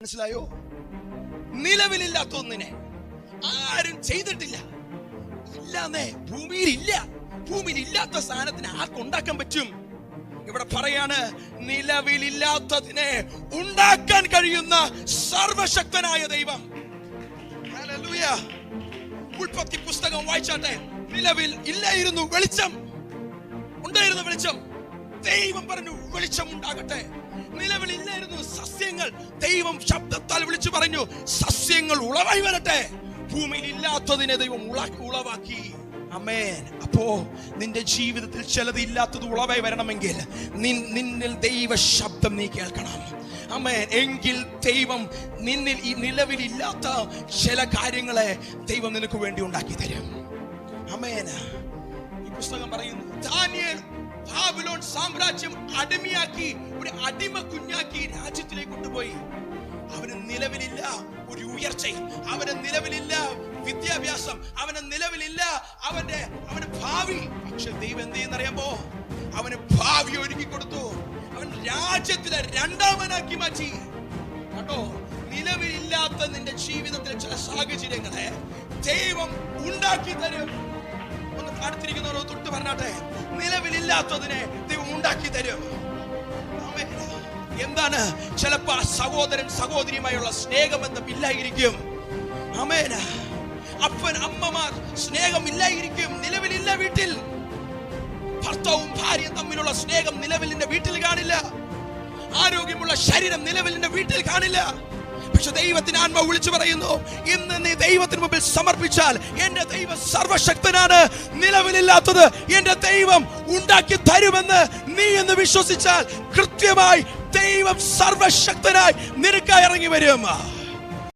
മനസ്സിലായോ? നിലവിലില്ലാത്ത ഒന്നിനെ ആരും ചെയ്തിട്ടില്ല. ഇല്ലാന്നേ, ഭൂമിയിൽ ഇല്ല. ഭൂമിയിൽ ഇല്ലാത്ത സാധനത്തിന് ആർക്കുണ്ടാക്കാൻ പറ്റും? ഇവിടെ പറയാണ്, നിലവിലില്ലാത്തതിനെ ഉണ്ടാക്കാൻ കഴിയുന്ന സർവശക്തനായ ദൈവം. ഹല്ലേലൂയ. ഉൽപ്പത്തി പുസ്തകം വായിച്ചാട്ടെ. നിലവിൽ ഇല്ലായിരുന്നു വെളിച്ചം, ഉണ്ടായിരുന്നു വെളിച്ചം. ദൈവം പറഞ്ഞു വെളിച്ചം ഉണ്ടാകട്ടെ. നിലവിലില്ലായിരുന്നു സസ്യങ്ങൾ, ദൈവം ശബ്ദത്താൽ വിളിച്ചു പറഞ്ഞു സസ്യങ്ങൾ ഉളവായി വരട്ടെ. ഭൂമിയിൽ ഇല്ലാത്തതിനെ ദൈവം ഉളവാക്കി. ആമേൻ. അപ്പോ നിന്റെ ജീവിതത്തിൽ ചിലത് ഇല്ലാത്തത് ഉളവായി വരണമെങ്കിൽ നിന്നിൽ ദൈവ ശബ്ദം നീ കേൾക്കണം. ആമേൻ. എങ്കിൽ ദൈവം നിന്നിൽ ഈ നിലവിലില്ലാത്ത ചില കാര്യങ്ങളെ ദൈവം നിനക്ക് വേണ്ടി ഉണ്ടാക്കി തരും. ആമേൻ. ഈ പുസ്തകം പറയുന്നു, ദാനിയേൽ ബാബിലോൺ സാമ്രാജ്യം അടിമയാക്കി, ഒരു അടിമ കുഞ്ഞാക്കി രാജ്യത്തിലേക്ക് കൊണ്ടുപോയി. അവന് നിലവിലില്ല ഒരു ഉയർച്ചയും, അവന് നിലവിലില്ല വിദ്യാഭ്യാസം, അവന് നിലവിലില്ല അവന്റെ ഭാവി. പക്ഷെ ദൈവം എന്ത് ചെയ്യുന്നറിയാമോ? അവന് ഭാവി ഒരുക്കി കൊടുത്തു. അവൻ രാജ്യത്തിലെ രണ്ടാമനാക്കി മാറ്റി. കേട്ടോ, നിലവിലില്ലാത്ത നിന്റെ ജീവിതത്തിലെ ചില സാഹചര്യങ്ങളെ ദൈവം ഉണ്ടാക്കി തരും. ഒന്ന് അടുത്തിരിക്കുന്നവരോ തൊട്ട് പറഞ്ഞാട്ടെ, നിലവിലില്ലാത്തതിനെ ദൈവം ഉണ്ടാക്കി തരും. എന്താണ്? ചിലപ്പോ സഹോദരൻ സഹോദരിയുമായുള്ള സ്നേഹബന്ധം ഇല്ലായിരിക്കും. ആമേൻ. അപ്പൻ അമ്മമാർ സ്നേഹം ഇല്ലായിരിക്കും, നിലവിലില്ല വീട്ടിൽ. ഭർത്താവും ഭാര്യയും തമ്മിലുള്ള സ്നേഹം നിലവിലിന്റെ വീട്ടിൽ കാണില്ല. ആരോഗ്യമുള്ള ശരീരം നിലവിലിന്റെ വീട്ടിൽ കാണില്ല. പക്ഷെ ദൈവത്തിന് ആത്മാവ് വിളിച്ചു പറയുന്നു, ഇന്ന് നീ ദൈവത്തിന് മുമ്പിൽ സമർപ്പിച്ചാൽ എന്റെ ദൈവം സർവശക്തനാണ്. നിലവിലില്ലാത്തത് എന്റെ ദൈവം ഉണ്ടാക്കി തരുമെന്ന് നീ എന്ന് വിശ്വസിച്ചാൽ കൃത്യമായി ദൈവം സർവശക്തനായി നിനക്കായി ഇറങ്ങി വരും.